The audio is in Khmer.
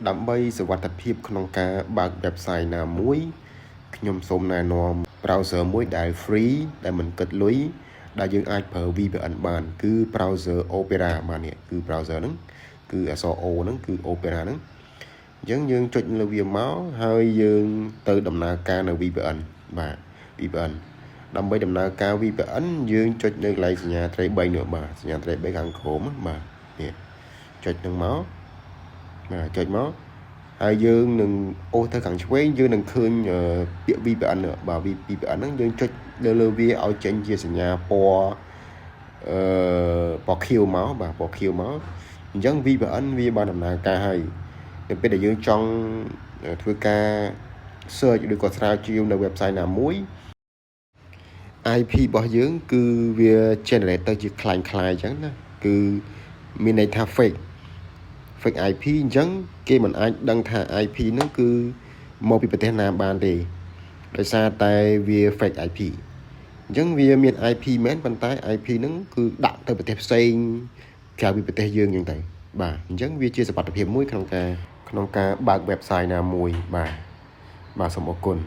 ដើម្បីសុវត្ថិភាពក្នុងការបើក website ណាមួយខ្ញុំសូមណែនាំ browser មួយដែល free ដែលមិនគិតលុយដែលយើងអាចប្រើ VPN បានគឺ browser Opera បាទនេះគឺ browser ហ្នឹងគឺអក្សរ O ហ្នឹងគឺ Opera ហ្នឹងអញ្ចឹងយើងចុចលើវាមកហើយយើងទៅដំណើរការនៅ VPN បាទ VPN ដើម្បីដំណើរការ VPN យើងចុចនៅកន្លែងសញ្ញាត្រី3នោះបាទសញ្ញាត្រី3ខាងក្រោមបាទនេះចុចនឹងមកបាទចុចមកហើយយើងនឹងអូសទៅខាងឆ្វេងយើងនឹងឃើញពាក្យ VPN បាទ VPN ហ្នឹងយើងចុចលើវាឲ្យចេញជាសញ្ញាពណ៌ពណ៌ខៀវមកបាទពណ៌ខៀវមកអញ្ចឹង VPN វាបានដំណើរការហើយនៅពេលដែលយើងចង់ធ្វើការ search ឬក៏ស្រាវជ្រាវនៅ website ណាមួយ IP របស់យើងគឺវា generate ទៅជាคล้ายៗអញ្ចឹងណាគឺមានន័យថា fake IP អញ្ចឹងគេមិនអាចដឹងថា IP ហ្នឹងគឺមកពីប្រទេសណាបានទេដោយសារតែវា fake IP អញ្ចឹងវាមាន IP មែនប៉ុន្តែ IP ហ្នឹងគឺដាក់ទៅប្រទេសផ្សេងក្រៅពីប្រទេសយើងអញ្ចឹងទៅបាទអញ្ចឹងវាជាសុវត្ថិភាពមួយក្នុងការបើក website ណាមួយបាទសូមអរគុណ